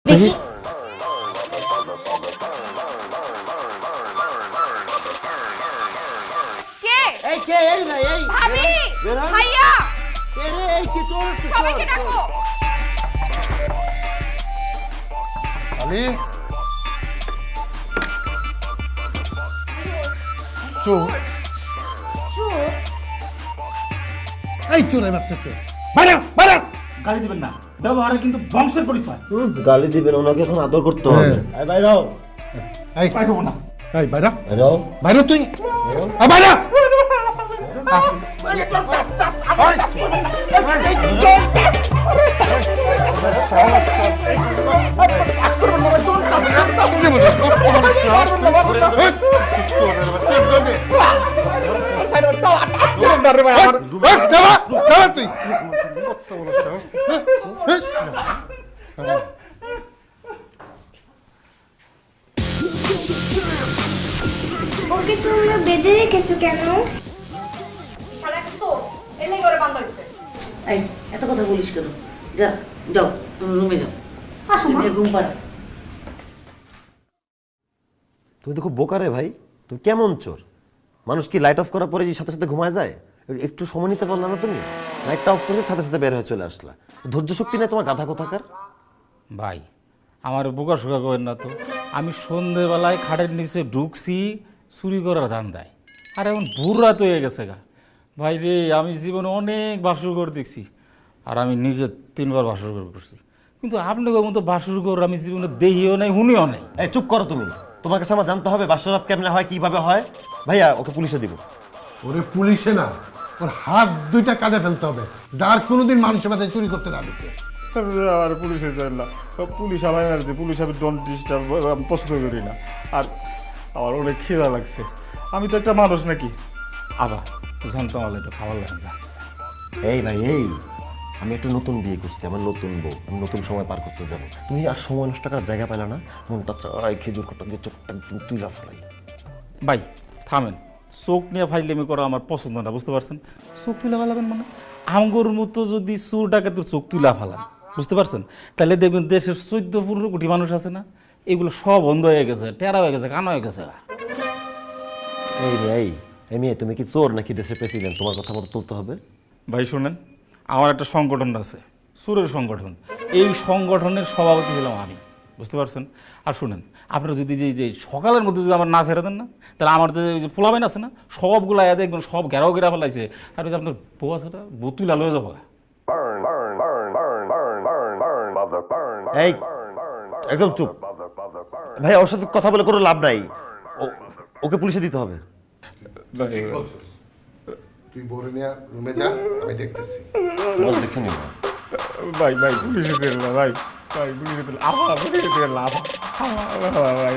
দেখি কে এই কে এই না এই ভাবি বের হ। ভাইয়া কে রে এই কি চোর সবাইকে ডাকো আলী চোর এই চোরের বাচ্চা চোর বাইরে বাইরে গালি দিবেন না, ব্যবহারে কিন্তু বংশের পরিচয়। গালি দিবেন, ওনাকে এখন আদর করতে হবে। এই বাইরাও, এই পাইবো না। এই বাইরে বাইরাও। বাইরে তুই বাইরে তুই ওকে তোমরা বেঁধে রেখেছো কেন? এই এত কথা বলিস কেন? যা যাও তুমি রুমে যাও, ঘুম পাড়া। তুমি তো খুব বোকা রে ভাই, তুমি কেমন চোর? মানুষ কি লাইট অফ করার পরে সাথে সাথে ঘুমায় যায়? একটু সময় নিতে পারলা না তুমি? লাইটটা অফ করে সাথে সাথে বের হয়ে চলে আসলা। ধৈর্য শক্তি নেই তোমার, গাধা কোথাকার। ভাই আমার বোকা শোকা করেন না তো। আমি সন্ধেবেলায় খাটের নিচে ঢুকছি চুরি করার ধান্দায়, আর এখন ভোর রাত হয়ে গেছে গা। ভাই রে, আমি জীবনে অনেক বাসুরঘর দেখছি, আর আমি নিজে 3 বার বাসুরঘর করছি, কিন্তু আপনাদের মতো বাসুরঘর আমি জীবনে দেখিও নাই, শুনিও নাই। এই চুপ করো তুমি, তোমার কাছে আমার জানতে হবে বাসরাত কেমনে হয়, কিভাবে হয়। ভাইয়া ওকে পুলিশে দিব। ওরে পুলিশে না, ওর হাত দুইটা কাটে ফেলতে হবে, যার কোনোদিন মানুষের মাথায় চুরি করতে না দিতে। আর পুলিশে যাই না, পুলিশ আমার এনার্জি, পুলিশ আমি ডোন্ট ডিস্টার্ব, আমি পছন্দ করি না। আর আমার অনেক খিদা লাগছে, আমি তো একটা মানুষ নাকি। আবার জানতাম আমার একটু খাবার লাগে না। এই ভাই এই, আমি একটা নতুন বিয়ে করছি, আমার নতুন বউ, আমি নতুন সময় পার করতে যাবো। তুমি আর সময় নষ্ট করার জায়গা পেলে না, মনটা চাই খেজুর কটা দিয়ে চোখটা তুমি তুইলা ফেলাই। ভাই থামেন, চোখ নিয়ে ফাইলেমি করা আমার পছন্দ না, বুঝতে পারছেন? চোখ তুলে ফেলাবেন মানে আমগোর মতো যদি চোর ডাকাতের চোখ তুলা ফেলান, বুঝতে পারছেন? তাহলে দেখবেন দেশের 14-15 কোটি মানুষ আছে না, এগুলো সব বন্ধ হয়ে গেছে, টেরা হয়ে গেছে, কানা হয়ে গেছে। এই মেয়ে তুমি কি চোর নাকি দেশের প্রেসিডেন্ট? তোমার কথা মতো চলতে হবে। ভাই শোনেন, আমার একটা সংগঠন আছে, সুরের সংগঠন। এই সংগঠনের সভাপতি হলাম আমি, বুঝতে পারছেন? আর শুনেন, আপনারা যদি যে সকালের মধ্যে যদি আমার না ছেড়ে দেন না, তাহলে আমার যে পোলাবেন আছে না, সবগুলো আয়া দেখবেন সব ঘেরাও ঘেরা ফেলাইছে। আর ওই যে আপনার বউ আছে না, বতুই লাল হয়ে যাবো। এই একদম চুপ ভাই, ওর সাথে কথা বলে কোনো লাভ নাই, ওকে পুলিশে দিতে হবে। তুই বলে নিয়ে রুমে যা, আমি দেখতেছি। দেখে নিব ভাই ভাই পুলিশে দিল না, ভাই ভাই পুলিশে দিল, আমার পুলিশে দিল না, ভাই ভাই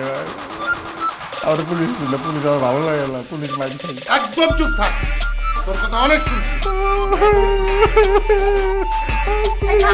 আমার পুলিশ দিল, পুলিশ আমার ভালো লাগে না, পুলিশ মাইন খাই। একদম চুপ থাক, তোর কথা অনেক শুনছি। আল্লাহ